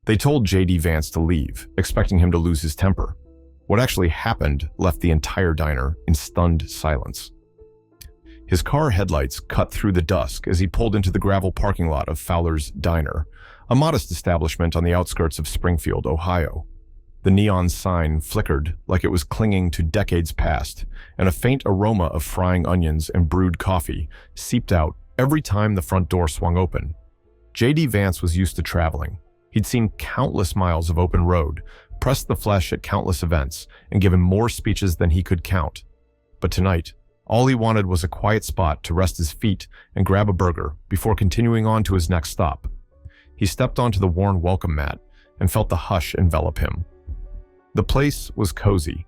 They told Vance to leave, expecting him to lose his temper. What actually happened left the entire diner in stunned silence. His car headlights cut through the dusk as he pulled into the gravel parking lot of Fowler's Diner, a modest establishment on the outskirts of Springfield, Ohio. The neon sign flickered like it was clinging to decades past, and a faint aroma of frying onions and brewed coffee seeped out every time the front door swung open. Vance was used to traveling. He'd seen countless miles of open road, pressed the flesh at countless events, and given more speeches than he could count. But tonight, all he wanted was a quiet spot to rest his feet and grab a burger before continuing on to his next stop. He stepped onto the worn welcome mat and felt the hush envelop him. The place was cozy.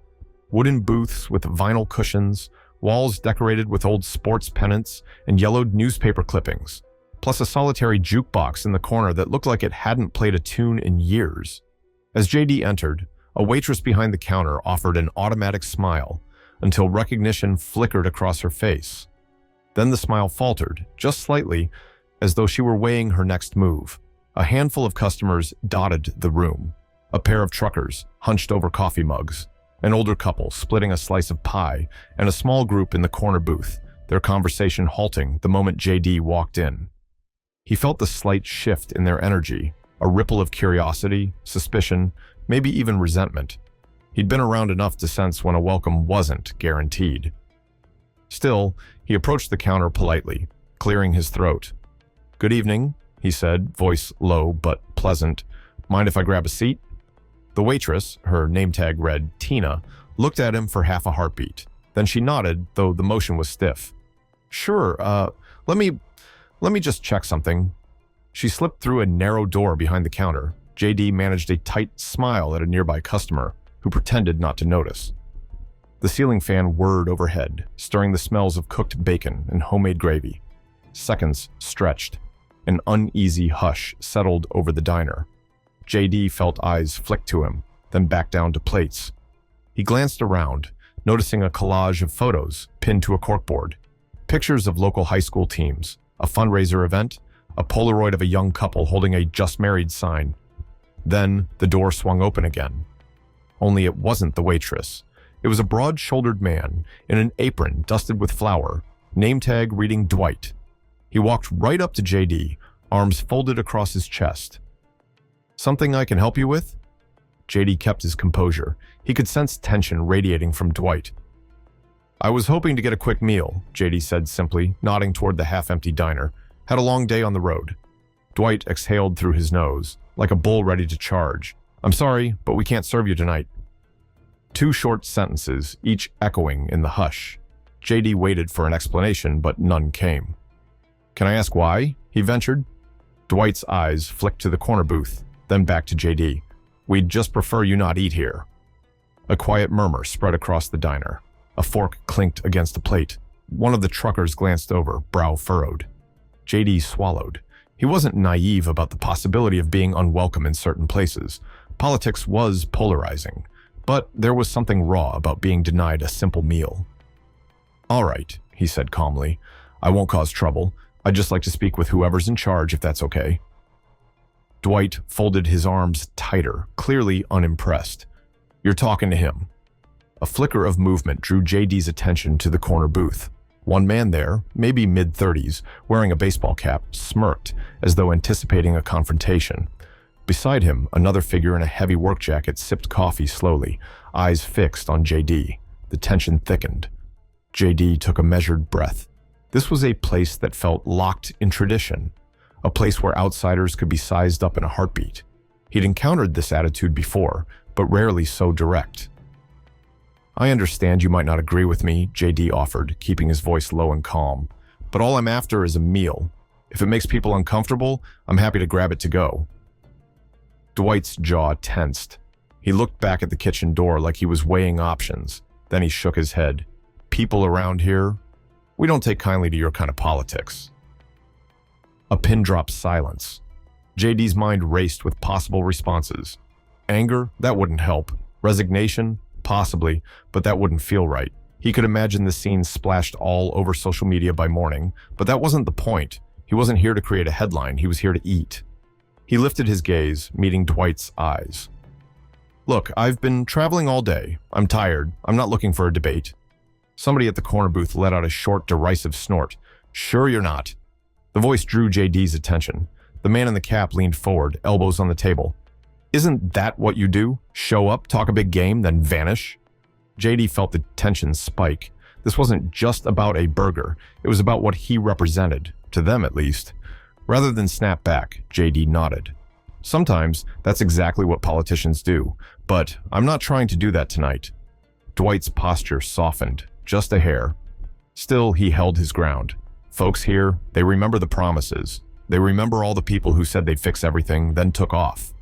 Wooden booths with vinyl cushions, walls decorated with old sports pennants and yellowed newspaper clippings, plus a solitary jukebox in the corner that looked like it hadn't played a tune in years. As JD entered, a waitress behind the counter offered an automatic smile until recognition flickered across her face. Then the smile faltered, just slightly, as though she were weighing her next move. A handful of customers dotted the room. A pair of truckers hunched over coffee mugs, an older couple splitting a slice of pie, and a small group in the corner booth, their conversation halting the moment JD walked in. He felt the slight shift in their energy, a ripple of curiosity, suspicion, maybe even resentment. He'd been around enough to sense when a welcome wasn't guaranteed. Still, he approached the counter politely, clearing his throat. "Good evening," he said, voice low but pleasant. "Mind if I grab a seat?" The waitress, her name tag read Tina, looked at him for half a heartbeat. Then she nodded, though the motion was stiff. "Sure, let me just check something." She slipped through a narrow door behind the counter. JD managed a tight smile at a nearby customer, who pretended not to notice. The ceiling fan whirred overhead, stirring the smells of cooked bacon and homemade gravy. Seconds stretched. An uneasy hush settled over the diner. JD felt eyes flick to him, then back down to plates. He glanced around, noticing a collage of photos pinned to a corkboard. Pictures of local high school teams, a fundraiser event, a Polaroid of a young couple holding a just married sign. Then the door swung open again. Only it wasn't the waitress. It was a broad-shouldered man in an apron dusted with flour, name tag reading Dwight. He walked right up to JD, arms folded across his chest. "Something I can help you with?" JD kept his composure. He could sense tension radiating from Dwight. "I was hoping to get a quick meal," JD said simply, nodding toward the half-empty diner. "Had a long day on the road." Dwight exhaled through his nose, like a bull ready to charge. "I'm sorry, but we can't serve you tonight." Two short sentences, each echoing in the hush. JD waited for an explanation, but none came. "Can I ask why?" he ventured. Dwight's eyes flicked to the corner booth, then back to JD. "We'd just prefer you not eat here." A quiet murmur spread across the diner. A fork clinked against a plate. One of the truckers glanced over, brow furrowed. JD swallowed. He wasn't naive about the possibility of being unwelcome in certain places. Politics was polarizing, but there was something raw about being denied a simple meal. "All right," he said calmly. "I won't cause trouble. I'd just like to speak with whoever's in charge, if that's okay." Dwight folded his arms tighter, clearly unimpressed. "You're talking to him." A flicker of movement drew JD's attention to the corner booth. One man there, maybe mid-30s, wearing a baseball cap, smirked as though anticipating a confrontation. Beside him, another figure in a heavy work jacket sipped coffee slowly, eyes fixed on JD. The tension thickened. JD took a measured breath. This was a place that felt locked in tradition, a place where outsiders could be sized up in a heartbeat. He'd encountered this attitude before, but rarely so direct. "I understand you might not agree with me," JD offered, keeping his voice low and calm. "But all I'm after is a meal. If it makes people uncomfortable, I'm happy to grab it to go." Dwight's jaw tensed. He looked back at the kitchen door like he was weighing options. Then he shook his head. "People around here, we don't take kindly to your kind of politics." A pin-drop silence. JD's mind raced with possible responses. Anger? That wouldn't help. Resignation? Possibly, but that wouldn't feel right. He could imagine the scene splashed all over social media by morning, but that wasn't the point. He wasn't here to create a headline, he was here to eat. He lifted his gaze, meeting Dwight's eyes. "Look, I've been traveling all day. I'm tired. I'm not looking for a debate." Somebody at the corner booth let out a short, derisive snort. "Sure you're not." The voice drew JD's attention. The man in the cap leaned forward, elbows on the table. "Isn't that what you do? Show up, talk a big game, then vanish?" JD felt the tension spike. This wasn't just about a burger. It was about what he represented, to them at least. Rather than snap back, JD nodded. "Sometimes that's exactly what politicians do, but I'm not trying to do that tonight." Dwight's posture softened, just a hair. Still, he held his ground. Folks here, they remember the promises. They remember all the people who said they'd fix everything, then took off.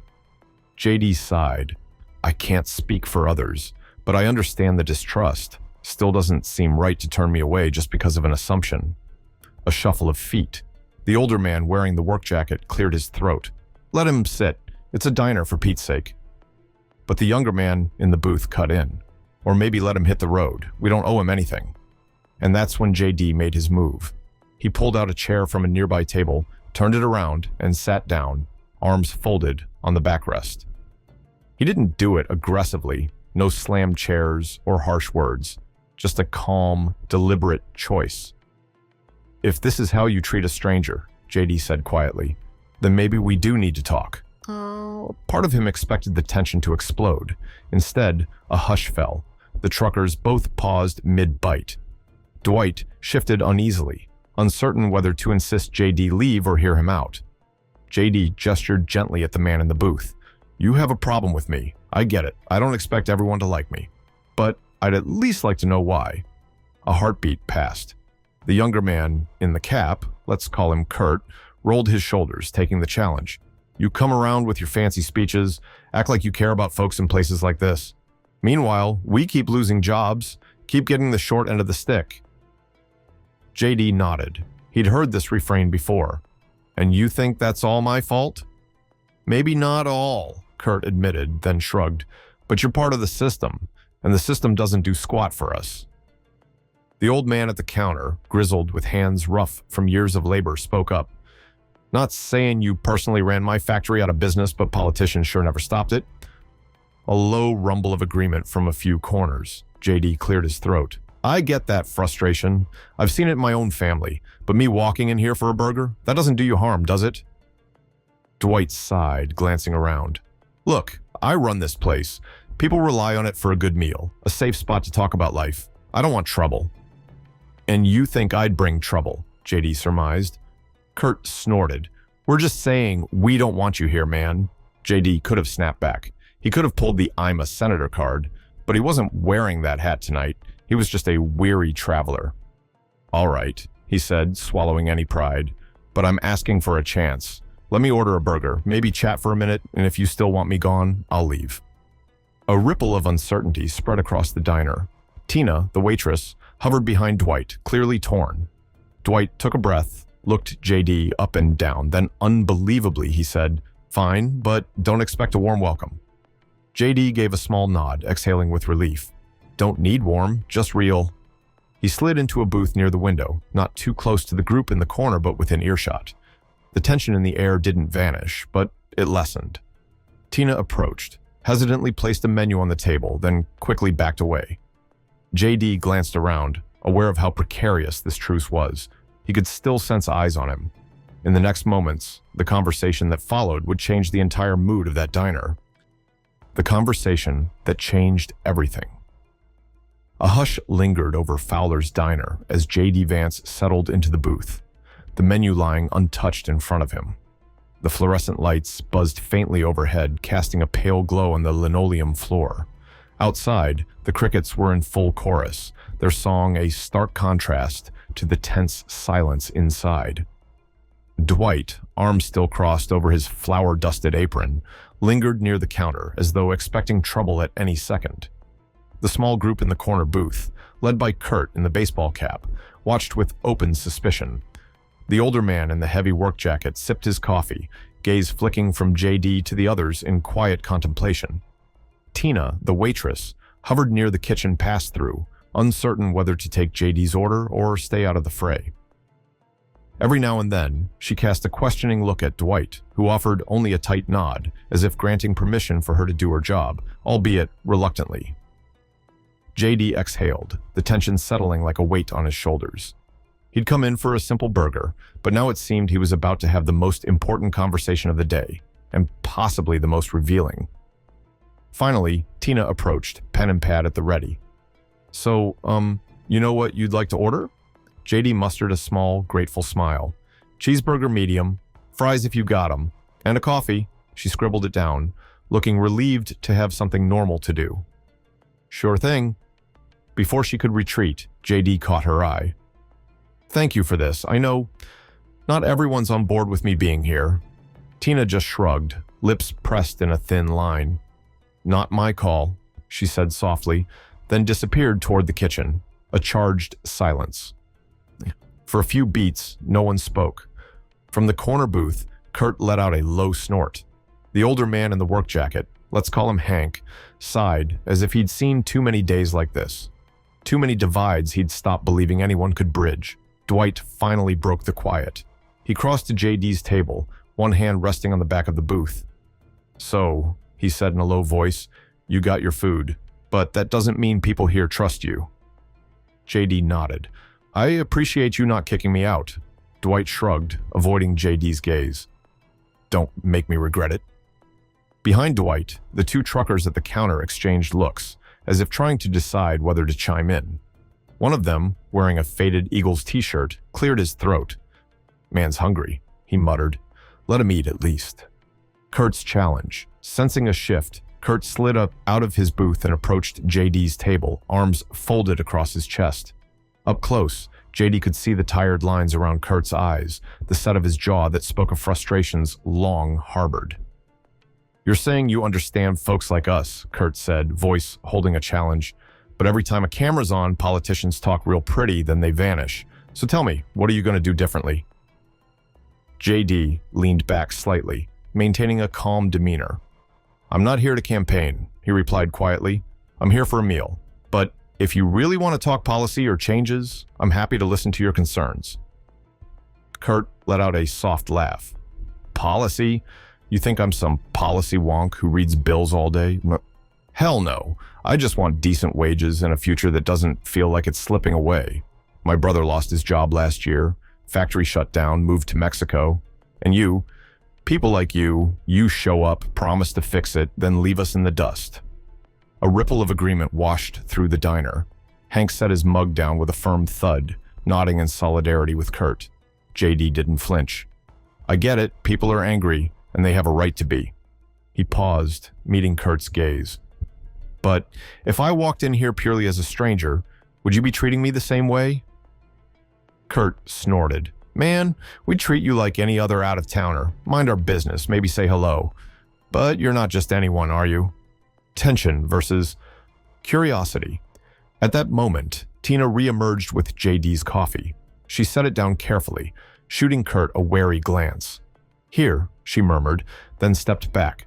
JD sighed. "I can't speak for others, but I understand the distrust. Still doesn't seem right to turn me away just because of an assumption." A shuffle of feet. The older man wearing the work jacket cleared his throat. "Let him sit. It's a diner for Pete's sake." But the younger man in the booth cut in. "Or maybe let him hit the road. We don't owe him anything." And that's when JD made his move. He pulled out a chair from a nearby table, turned it around, and sat down, arms folded on the backrest. He didn't do it aggressively, no slammed chairs or harsh words, just a calm, deliberate choice. "If this is how you treat a stranger," JD said quietly, "then maybe we do need to talk." Part of him expected the tension to explode. Instead, a hush fell. The truckers both paused mid-bite. Dwight shifted uneasily, uncertain whether to insist JD leave or hear him out. JD gestured gently at the man in the booth. "You have a problem with me. I get it. I don't expect everyone to like me. But I'd at least like to know why." A heartbeat passed. The younger man in the cap, let's call him Kurt, rolled his shoulders, taking the challenge. "You come around with your fancy speeches, act like you care about folks in places like this. Meanwhile, we keep losing jobs, keep getting the short end of the stick." JD nodded. He'd heard this refrain before. "And you think that's all my fault?" "Maybe not all," Kurt admitted, then shrugged. "But you're part of the system, and the system doesn't do squat for us." The old man at the counter, grizzled with hands rough from years of labor, spoke up. "Not saying you personally ran my factory out of business, but politicians sure never stopped it." A low rumble of agreement from a few corners. JD cleared his throat. "I get that frustration. I've seen it in my own family. But me walking in here for a burger, that doesn't do you harm, does it?" Dwight sighed, glancing around. "Look, I run this place. People rely on it for a good meal, a safe spot to talk about life. I don't want trouble." "And you think I'd bring trouble," JD surmised. Kurt snorted. "We're just saying we don't want you here, man." JD could have snapped back. He could have pulled the "I'm a senator" card, but he wasn't wearing that hat tonight. He was just a weary traveler. "All right," he said, swallowing any pride, "but I'm asking for a chance. Let me order a burger, maybe chat for a minute, and if you still want me gone, I'll leave." A ripple of uncertainty spread across the diner. Tina, the waitress, hovered behind Dwight, clearly torn. Dwight took a breath, looked JD up and down, then unbelievably he said, "Fine, but don't expect a warm welcome." JD gave a small nod, exhaling with relief. "Don't need warm, just real." He slid into a booth near the window, not too close to the group in the corner but within earshot. The tension in the air didn't vanish, but it lessened. Tina approached, hesitantly placed a menu on the table, then quickly backed away. JD glanced around, aware of how precarious this truce was. He could still sense eyes on him. In the next moments, the conversation that followed would change the entire mood of that diner. The conversation that changed everything. A hush lingered over Fowler's diner as JD Vance settled into the booth, the menu lying untouched in front of him. The fluorescent lights buzzed faintly overhead, casting a pale glow on the linoleum floor. Outside, the crickets were in full chorus, their song a stark contrast to the tense silence inside. Dwight, arms still crossed over his flour-dusted apron, lingered near the counter as though expecting trouble at any second. The small group in the corner booth, led by Kurt in the baseball cap, watched with open suspicion. The older man in the heavy work jacket sipped his coffee, gaze flicking from JD to the others in quiet contemplation. Tina, the waitress, hovered near the kitchen pass-through, uncertain whether to take JD's order or stay out of the fray. Every now and then, she cast a questioning look at Dwight, who offered only a tight nod, as if granting permission for her to do her job, albeit reluctantly. JD exhaled, the tension settling like a weight on his shoulders. He'd come in for a simple burger, but now it seemed he was about to have the most important conversation of the day, and possibly the most revealing. Finally, Tina approached, pen and pad at the ready. So, you know what you'd like to order? JD mustered a small, grateful smile. Cheeseburger medium, fries if you got 'em, and a coffee. She scribbled it down, looking relieved to have something normal to do. Sure thing. Before she could retreat, JD caught her eye. Thank you for this. I know not everyone's on board with me being here. Tina just shrugged, lips pressed in a thin line. Not my call, she said softly, then disappeared toward the kitchen, a charged silence. For a few beats, no one spoke. From the corner booth, Kurt let out a low snort. The older man in the work jacket, let's call him Hank, sighed as if he'd seen too many days like this. Too many divides he'd stopped believing anyone could bridge. Dwight finally broke the quiet. He crossed to JD's table, one hand resting on the back of the booth. So, he said in a low voice, you got your food, but that doesn't mean people here trust you. JD nodded. I appreciate you not kicking me out. Dwight shrugged, avoiding JD's gaze. Don't make me regret it. Behind Dwight, the two truckers at the counter exchanged looks, as if trying to decide whether to chime in. One of them, wearing a faded Eagles t-shirt, cleared his throat. Man's hungry, he muttered. Let him eat at least. Kurt's challenge. Sensing a shift, Kurt slid up out of his booth and approached JD's table, arms folded across his chest. Up close, JD could see the tired lines around Kurt's eyes, the set of his jaw that spoke of frustrations long harbored. You're saying you understand folks like us, Kurt said, voice holding a challenge. But every time a camera's on, politicians talk real pretty, then they vanish. So tell me, what are you going to do differently? JD leaned back slightly, maintaining a calm demeanor. I'm not here to campaign, he replied quietly. I'm here for a meal. But if you really want to talk policy or changes, I'm happy to listen to your concerns. Kurt let out a soft laugh. Policy? You think I'm some policy wonk who reads bills all day? Hell no. I just want decent wages and a future that doesn't feel like it's slipping away. My brother lost his job last year. Factory shut down, moved to Mexico. And you, people like you show up, promise to fix it, then leave us in the dust. A ripple of agreement washed through the diner. Hank set his mug down with a firm thud, nodding in solidarity with Kurt. JD didn't flinch. I get it, people are angry, and they have a right to be. He paused, meeting Kurt's gaze. But if I walked in here purely as a stranger, would you be treating me the same way? Kurt snorted. Man, we'd treat you like any other out-of-towner. Mind our business, maybe say hello. But you're not just anyone, are you? Tension versus curiosity. At that moment, Tina re-emerged with JD's coffee. She set it down carefully, shooting Kurt a wary glance. Here, she murmured, then stepped back.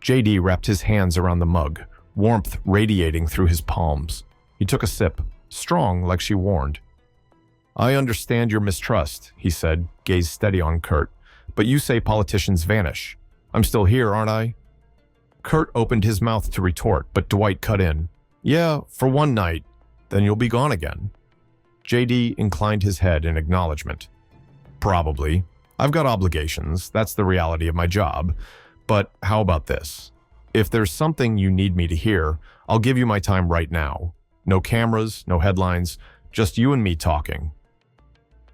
JD wrapped his hands around the mug, warmth radiating through his palms. He took a sip, strong like she warned. I understand your mistrust, he said, gaze steady on Kurt, but you say politicians vanish. I'm still here, aren't I? Kurt opened his mouth to retort, but Dwight cut in. Yeah, for one night, then you'll be gone again. JD inclined his head in acknowledgement. Probably. I've got obligations, that's the reality of my job. But how about this? If there's something you need me to hear, I'll give you my time right now. No cameras, no headlines, just you and me talking.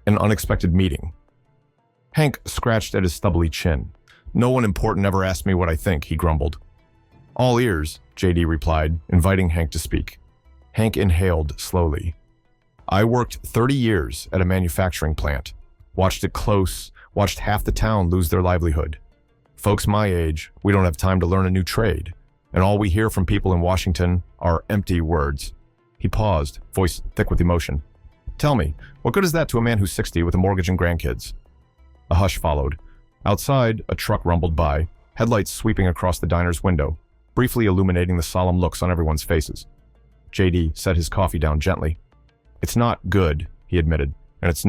An unexpected meeting. Hank scratched at his stubbly chin. No one important ever asked me what I think, he grumbled. All ears, JD replied, inviting Hank to speak. Hank inhaled slowly. I worked 30 years at a manufacturing plant. Watched it close, watched half the town lose their livelihood. Folks my age, we don't have time to learn a new trade, and all we hear from people in Washington are empty words. He paused, voice thick with emotion. Tell me, what good is that to a man who's 60 with a mortgage and grandkids? A hush followed. Outside, a truck rumbled by, headlights sweeping across the diner's window, briefly illuminating the solemn looks on everyone's faces. JD set his coffee down gently. It's not good, he admitted, and it's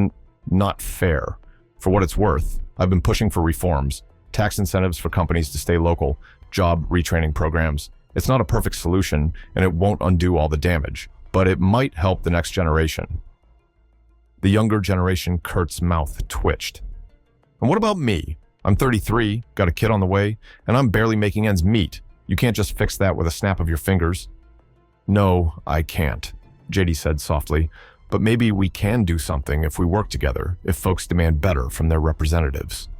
not fair. For what it's worth, I've been pushing for reforms, tax incentives for companies to stay local, job retraining programs. It's not a perfect solution, and it won't undo all the damage, but it might help the next generation. The younger generation, Kurt's mouth twitched. And what about me? I'm 33, got a kid on the way, and I'm barely making ends meet. You can't just fix that with a snap of your fingers. No, I can't, JD said softly, but maybe we can do something if we work together, if folks demand better from their representatives.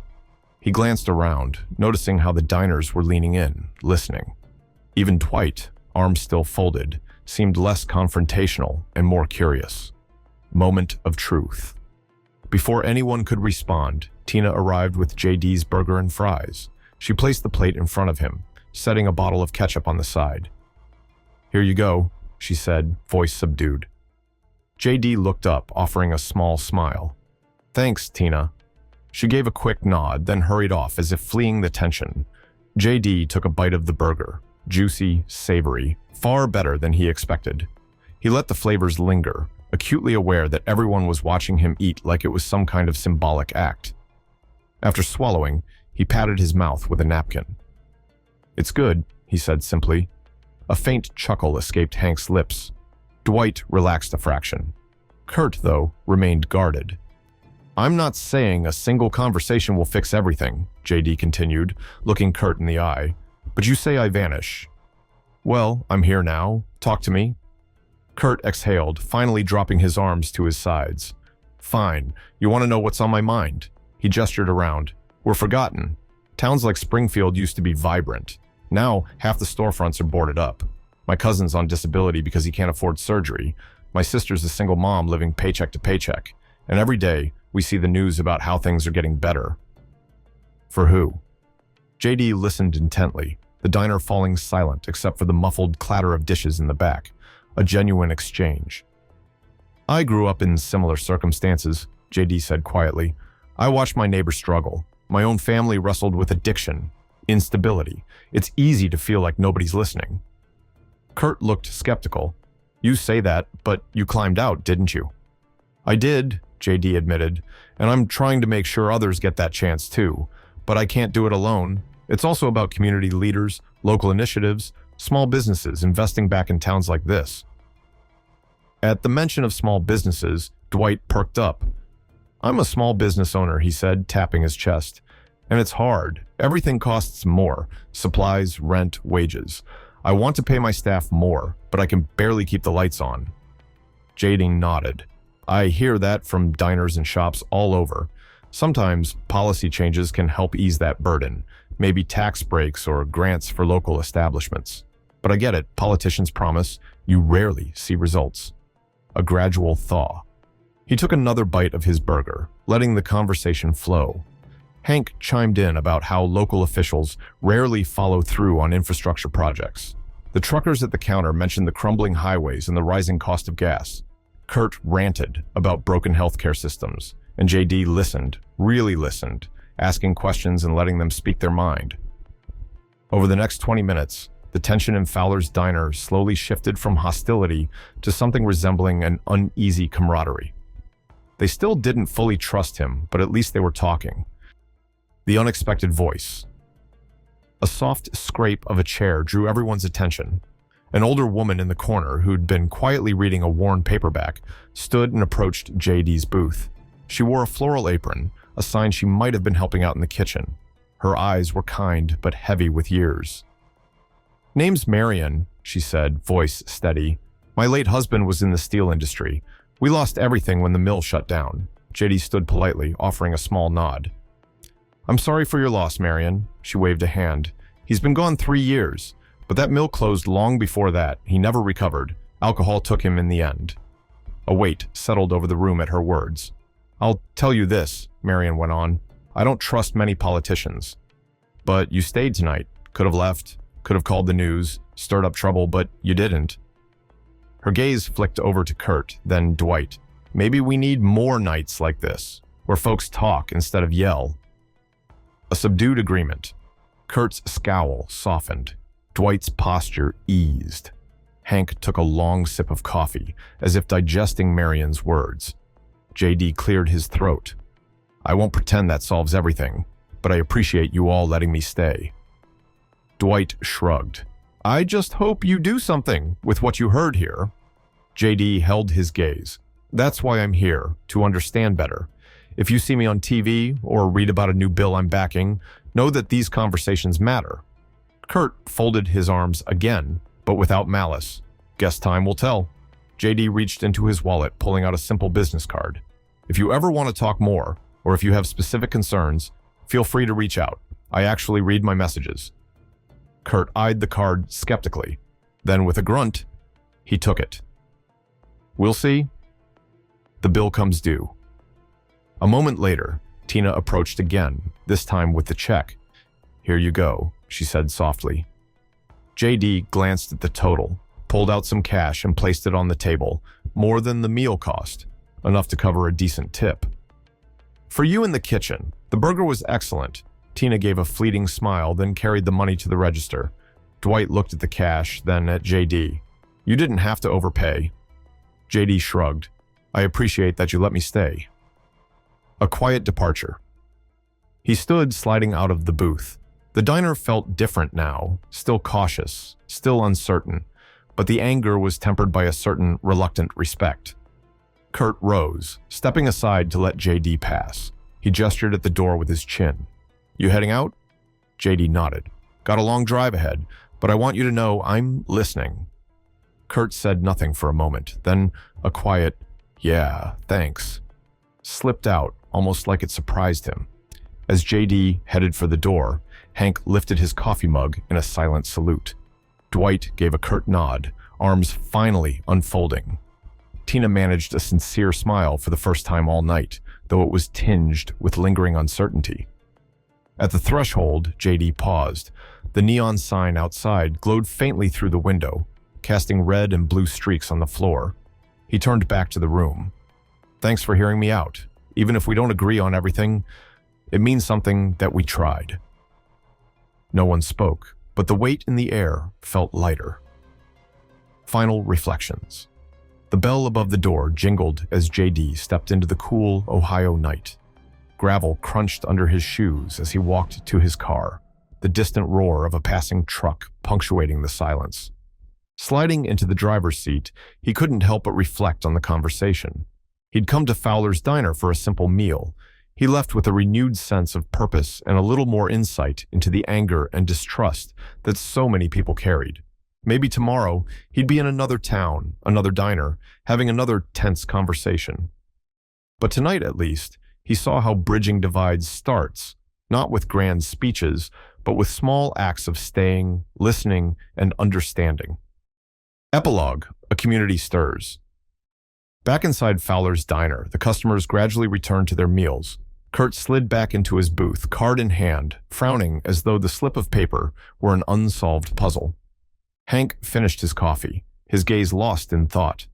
He glanced around, noticing how the diners were leaning in, listening. Even Dwight, arms still folded, seemed less confrontational and more curious. Moment of truth. Before anyone could respond, Tina arrived with JD's burger and fries. She placed the plate in front of him, setting a bottle of ketchup on the side. "Here you go," she said, voice subdued. JD looked up, offering a small smile. "Thanks, Tina." She gave a quick nod, then hurried off as if fleeing the tension. JD took a bite of the burger, juicy, savory, far better than he expected. He let the flavors linger, acutely aware that everyone was watching him eat like it was some kind of symbolic act. After swallowing, he patted his mouth with a napkin. "It's good," he said simply. A faint chuckle escaped Hank's lips. Dwight relaxed a fraction. Kurt, though, remained guarded. "I'm not saying a single conversation will fix everything," JD continued, looking Kurt in the eye. "But you say I vanish. Well, I'm here now. Talk to me." Kurt exhaled, finally dropping his arms to his sides. "Fine. You want to know what's on my mind?" He gestured around. "We're forgotten. Towns like Springfield used to be vibrant. Now, half the storefronts are boarded up. My cousin's on disability because he can't afford surgery. My sister's a single mom living paycheck to paycheck. And every day, we see the news about how things are getting better." "For who?" JD listened intently, the diner falling silent except for the muffled clatter of dishes in the back. A genuine exchange. "I grew up in similar circumstances," JD said quietly. "I watched my neighbors struggle. My own family wrestled with addiction, instability. It's easy to feel like nobody's listening." Kurt looked skeptical. "You say that, but you climbed out, didn't you?" "I did," JD admitted, "and I'm trying to make sure others get that chance too. But I can't do it alone. It's also about community leaders, local initiatives, small businesses investing back in towns like this." At the mention of small businesses, Dwight perked up. "I'm a small business owner," he said, tapping his chest. "And it's hard. Everything costs more. Supplies, rent, wages. I want to pay my staff more, but I can barely keep the lights on." JD nodded. "I hear that from diners and shops all over. Sometimes policy changes can help ease that burden, maybe tax breaks or grants for local establishments. But I get it, politicians promise, you rarely see results." A gradual thaw. He took another bite of his burger, letting the conversation flow. Hank chimed in about how local officials rarely follow through on infrastructure projects. The truckers at the counter mentioned the crumbling highways and the rising cost of gas. Kurt ranted about broken healthcare systems, and JD listened, really listened, asking questions and letting them speak their mind. Over the next 20 minutes, the tension in Fowler's diner slowly shifted from hostility to something resembling an uneasy camaraderie. They still didn't fully trust him, but at least they were talking. The unexpected voice. A soft scrape of a chair drew everyone's attention. An older woman in the corner, who'd been quietly reading a worn paperback, stood and approached JD's booth. She wore a floral apron, a sign she might have been helping out in the kitchen. Her eyes were kind but heavy with years. "Name's Marion," she said, voice steady. "My late husband was in the steel industry. We lost everything when the mill shut down." JD stood politely, offering a small nod. "I'm sorry for your loss, Marion." She waved a hand. "He's been gone 3 years, but that mill closed long before that. He never recovered. Alcohol took him in the end." A weight settled over the room at her words. "I'll tell you this," Marion went on. "I don't trust many politicians. But you stayed tonight. Could have left, could have called the news, stirred up trouble, but you didn't." Her gaze flicked over to Kurt, then Dwight. "Maybe we need more nights like this, where folks talk instead of yell." A subdued agreement. Kurt's scowl softened. Dwight's posture eased. Hank took a long sip of coffee, as if digesting Marion's words. JD cleared his throat. I won't pretend that solves everything, but I appreciate you all letting me stay." Dwight shrugged. "I just hope you do something with what you heard here." JD held his gaze. "That's why I'm here, to understand better. If you see me on TV or read about a new bill I'm backing, know that these conversations matter." Kurt folded his arms again, but without malice. "Guess time will tell." JD reached into his wallet, pulling out a simple business card. "If you ever want to talk more, or if you have specific concerns, feel free to reach out. I actually read my messages." Kurt eyed the card skeptically. Then, with a grunt, he took it. "We'll see." The bill comes due. A moment later, Tina approached again, this time with the check. "Here you go," she said softly. JD glanced at the total, pulled out some cash and placed it on the table, more than the meal cost, enough to cover a decent tip. "For you in the kitchen, the burger was excellent." Tina gave a fleeting smile, then carried the money to the register. Dwight looked at the cash, then at JD. "You didn't have to overpay." JD shrugged. "I appreciate that you let me stay." A quiet departure. He stood sliding out of the booth. The diner felt different now, still cautious, still uncertain, but the anger was tempered by a certain reluctant respect. Kurt rose, stepping aside to let JD pass. He gestured at the door with his chin. "You heading out?" JD nodded. "Got a long drive ahead, but I want you to know I'm listening." Kurt said nothing for a moment, then a quiet, "Yeah, thanks," slipped out, almost like it surprised him. As JD headed for the door, Hank lifted his coffee mug in a silent salute. Dwight gave a curt nod, arms finally unfolding. Tina managed a sincere smile for the first time all night, though it was tinged with lingering uncertainty. At the threshold, JD paused. The neon sign outside glowed faintly through the window, casting red and blue streaks on the floor. He turned back to the room. "Thanks for hearing me out. Even if we don't agree on everything, it means something that we tried." No one spoke, but the weight in the air felt lighter. Final reflections. The bell above the door jingled as JD stepped into the cool Ohio night. Gravel crunched under his shoes as he walked to his car, the distant roar of a passing truck punctuating the silence. Sliding into the driver's seat, he couldn't help but reflect on the conversation. He'd come to Fowler's Diner for a simple meal. He left with a renewed sense of purpose and a little more insight into the anger and distrust that so many people carried. Maybe tomorrow, he'd be in another town, another diner, having another tense conversation. But tonight, at least, he saw how bridging divides starts, not with grand speeches, but with small acts of staying, listening, and understanding. Epilogue: A community stirs. Back inside Fowler's Diner, the customers gradually returned to their meals. Kurt slid back into his booth, card in hand, frowning as though the slip of paper were an unsolved puzzle. Hank finished his coffee, his gaze lost in thought.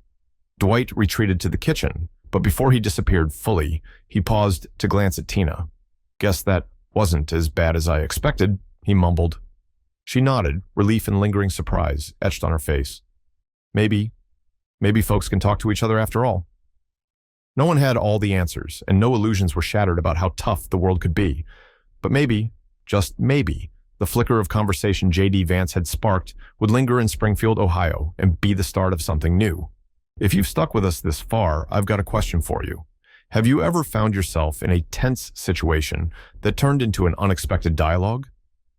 Dwight retreated to the kitchen, but before he disappeared fully, he paused to glance at Tina. "Guess that wasn't as bad as I expected," he mumbled. She nodded, relief and lingering surprise etched on her face. Maybe folks can talk to each other after all." No one had all the answers, and no illusions were shattered about how tough the world could be. But maybe, just maybe, the flicker of conversation J.D. Vance had sparked would linger in Springfield, Ohio, and be the start of something new. If you've stuck with us this far, I've got a question for you. Have you ever found yourself in a tense situation that turned into an unexpected dialogue?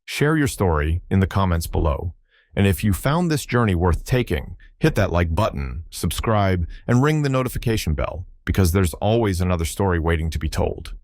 Share your story in the comments below. And if you found this journey worth taking, hit that like button, subscribe, and ring the notification bell, because there's always another story waiting to be told.